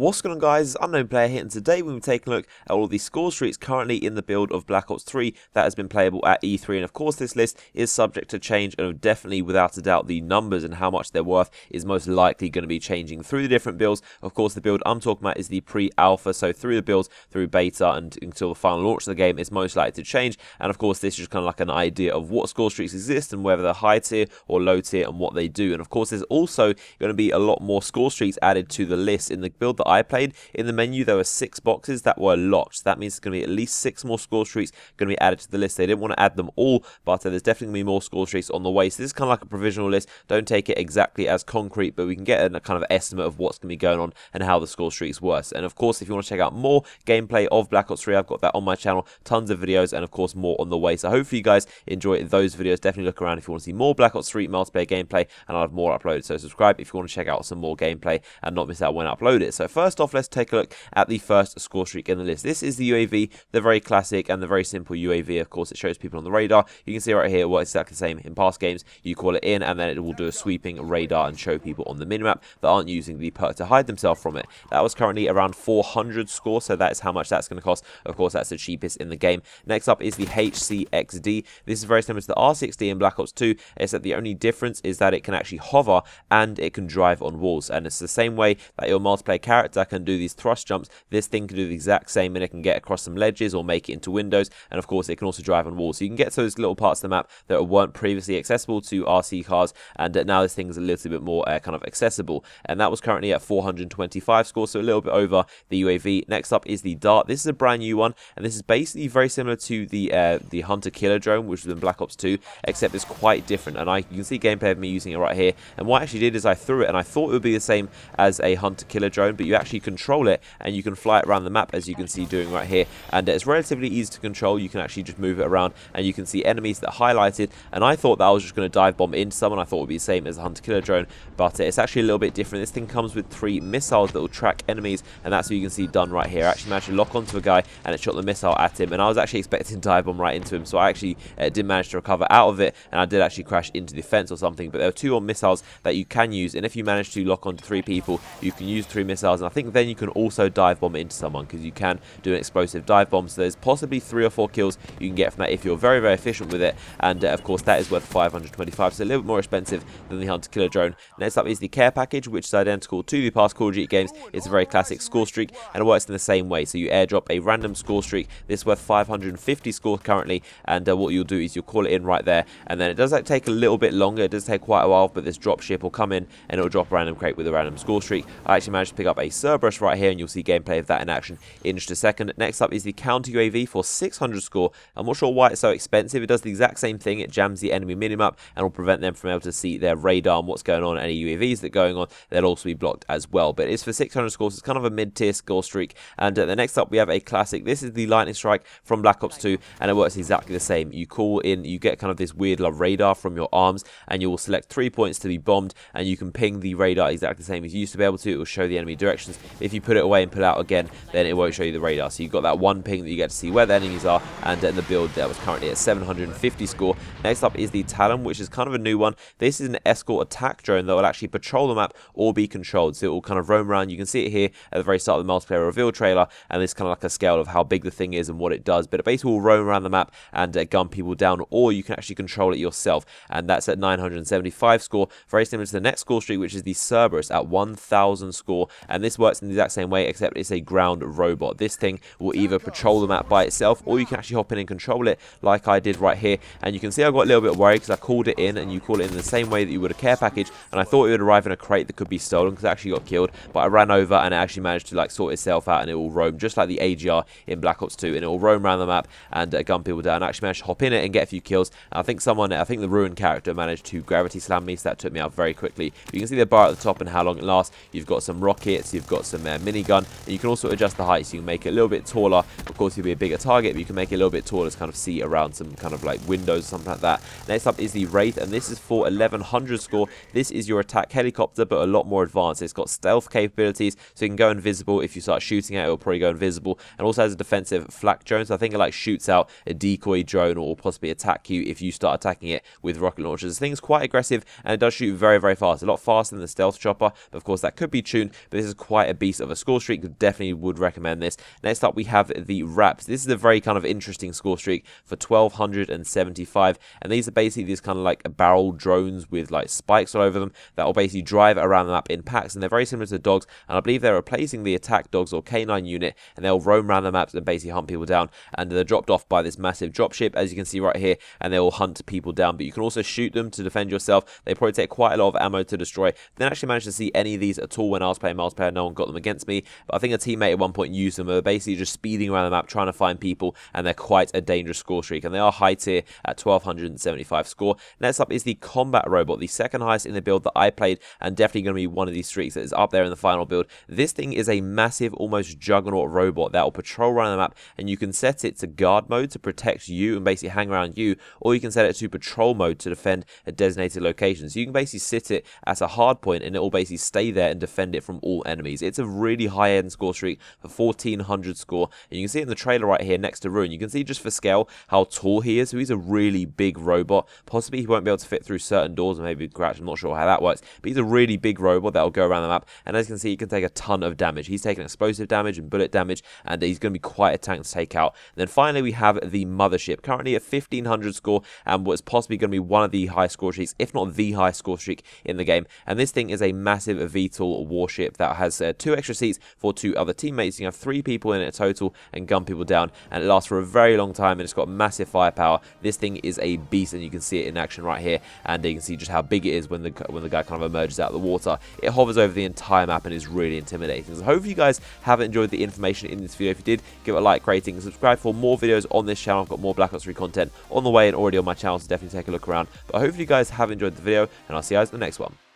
What's going on, guys? It's Unknown Player here, and today we'll be taking a look at all of the score streaks currently in the build of Black Ops 3 that has been playable at E3. And of course, this list is subject to change, and definitely, without a doubt, the numbers and how much they're worth is most likely going to be changing through the different builds. Of course, the build I'm talking about is the pre-alpha, so through the builds, through beta, and until the final launch of the game, it's most likely to change. And of course, this is just kind of like an idea of what score streaks exist and whether they're high tier or low tier and what they do. And of course, there's also going to be a lot more score streaks added to the list. In the build that I played, in the menu there were 6 boxes that were locked. So that means there's going to be at least 6 more score streaks going to be added to the list. They didn't want to add them all, but there's definitely going to be more score streaks on the way. So this is kind of like a provisional list. Don't take it exactly as concrete, but we can get a kind of estimate of what's going to be going on and how the score streaks work. And of course, if you want to check out more gameplay of Black Ops 3, I've got that on my channel. Tons of videos, and of course more on the way. So hopefully you guys enjoy those videos. Definitely look around if you want to see more Black Ops 3 multiplayer gameplay, and I'll have more uploaded. So subscribe if you want to check out some more gameplay and not miss out when I upload it. So first off, let's take a look at the first score streak in the list. This is the UAV, the very classic and the very simple UAV. Of course, it shows people on the radar. You can see right here what exactly the same in past games. You call it in, and then it will do a sweeping radar and show people on the minimap that aren't using the perk to hide themselves from it. That was currently around 400 score, so that is how much that's going to cost. Of course, that's the cheapest in the game. Next up is the HCXD. This is very similar to the R60 in Black Ops 2, except the only difference is that it can actually hover and it can drive on walls. And it's the same way that your multiplayer character can do these thrust jumps. This thing can do the exact same, and it can get across some ledges or make it into windows. And of course, it can also drive on walls. So you can get to those little parts of the map that weren't previously accessible to RC cars, and now this thing is a little bit more kind of accessible. And that was currently at 425 score, so a little bit over the UAV. Next up is the Dart. This is a brand new one, and this is basically very similar to the Hunter Killer drone, which was in Black Ops 2, except it's quite different. And you can see gameplay of me using it right here. And what I actually did is I threw it, and I thought it would be the same as a Hunter Killer drone, but you actually control it, and you can fly it around the map, as you can see doing right here. And it's relatively easy to control. You can actually just move it around, and you can see enemies that are highlighted. And I thought that I was just going to dive bomb into someone. I thought it would be the same as a Hunter Killer drone, but it's actually a little bit different. This thing comes with 3 missiles that will track enemies, and that's what you can see done right here. I actually managed to lock onto a guy, and it shot the missile at him, and I was actually expecting to dive bomb right into him, so I actually did manage to recover out of it, and I did actually crash into the fence or something. But there are 2 more missiles that you can use, and if you manage to lock onto 3 people, you can use 3 missiles, and I think then you can also dive bomb into someone, because you can do an explosive dive bomb. So there's possibly 3 or 4 kills you can get from that if you're very, very efficient with it. And of course, that is worth 525, so a little bit more expensive than the Hunter Killer drone. Next up is the Care Package, which is identical to the past Call of Duty games. It's a very classic score streak, and it works in the same way. So you airdrop a random score streak. This is worth 550 score currently, and what you'll do is you'll call it in right there, and then it does take a little bit longer. It does take quite a while, but this drop ship will come in, and it'll drop a random crate with a random score streak. I actually managed to pick up a Cerberus right here, and you'll see gameplay of that in action in just a second. Next up is the Counter UAV for 600 score. I'm not sure why it's so expensive. It does the exact same thing. It jams the enemy minimap and will prevent them from able to see their radar and what's going on. Any UAVs that are going on, they'll also be blocked as well. But it's for 600 scores. It's kind of a mid-tier score streak. And the next up, we have a classic. This is the Lightning Strike from Black Ops 2, and it works exactly the same. You call in, you get kind of this weird radar from your arms, and you will select 3 points to be bombed, and you can ping the radar exactly the same as you used to be able to. It will show the enemy directions. If you put it away and pull out again, then it won't show you the radar. So you've got that one ping that you get to see where the enemies are, and in the build that was currently at 750 score. Next up is the Talon, which is kind of a new one. This is an escort attack drone that will actually patrol the map or be controlled. So it will kind of roam around. You can see it here at the very start of the multiplayer reveal trailer, and this kind of like a scale of how big the thing is and what it does. But it basically will roam around the map and gun people down, or you can actually control it yourself, and that's at 975 score. Very similar to the next score streak, which is the Cerberus at 1000 score, and this works in the exact same way, except it's a ground robot. This thing will either patrol the map by itself, or you can actually hop in and control it like I did right here. And you can see I got a little bit worried because I called it in, and you call it in the same way that you would a care package, and I thought it would arrive in a crate that could be stolen because it actually got killed, but I ran over and it actually managed to sort itself out, and it will roam just like the AGR in Black Ops 2, and it will roam around the map and gun people down. I actually managed to hop in it and get a few kills. And I think the Ruin character managed to gravity slam me, so that took me out very quickly. But you can see the bar at the top and how long it lasts. You've got some rockets, you've got some minigun, and you can also adjust the height, so you can make it a little bit taller. Of course, you'll be a bigger target, but you can make it a little bit taller to kind of see around some kind of windows or something like that. Next up is the Wraith, and this is for 1100 score. This is your attack helicopter, but a lot more advanced. It's got stealth capabilities, so you can go invisible. If you start shooting at it, it'll probably go invisible, and also has a defensive flak drone, so I think it shoots out a decoy drone or possibly attack you if you start attacking it with rocket launchers. The thing's quite aggressive, and it does shoot very, very fast, a lot faster than the stealth chopper, but of course that could be tuned. But this is quite a beast of a score streak. Definitely would recommend this. Next up, we have the wraps. This is a very kind of interesting score streak for 1275, and these are basically these kind of like barrel drones with like spikes all over them that will basically drive around the map in packs, and they're very similar to dogs, and I believe they're replacing the attack dogs or K9 unit, and they'll roam around the maps and basically hunt people down, and they're dropped off by this massive dropship, as you can see right here, and they will hunt people down, but you can also shoot them to defend yourself. They probably take quite a lot of ammo to destroy. Didn't actually manage to see any of these at all when I was playing multiplayer. No one got them against me, but I think a teammate at one point used them. They're basically just speeding around the map trying to find people, and they're quite a dangerous score streak, and they are high tier at 1275 score. Next up is the combat robot, the second highest in the build that I played, and definitely going to be one of these streaks that is up there in the final build. This thing is a massive, almost juggernaut robot that will patrol around the map, and you can set it to guard mode to protect you and basically hang around you, or you can set it to patrol mode to defend a designated location. So you can basically sit it at a hard point, and it will basically stay there and defend it from all enemies. It's a really high-end score streak for 1400 score, and you can see it in the trailer right here next to Ruin. You can see just for scale how tall he is. So he's a really big robot. Possibly he won't be able to fit through certain doors, or maybe crash. I'm not sure how that works, but he's a really big robot that will go around the map, and as you can see, he can take a ton of damage. He's taking explosive damage and bullet damage, and he's going to be quite a tank to take out. And then finally, we have the mothership, currently at 1500 score, and what's possibly going to be one of the high score streaks, if not the high score streak in the game. And this thing is a massive VTOL warship that has 2 extra seats for 2 other teammates. You have 3 people in it total and gun people down, and it lasts for a very long time, and it's got massive firepower. This thing is a beast, and you can see it in action right here, and you can see just how big it is when the guy kind of emerges out of the water. It hovers over the entire map and is really intimidating. So hopefully you guys have enjoyed the information in this video. If you did, give it a like, rating, and subscribe for more videos on this channel. I've got more Black Ops 3 content on the way and already on my channel, so definitely take a look around. But hopefully you guys have enjoyed the video, and I'll see you guys in the next one.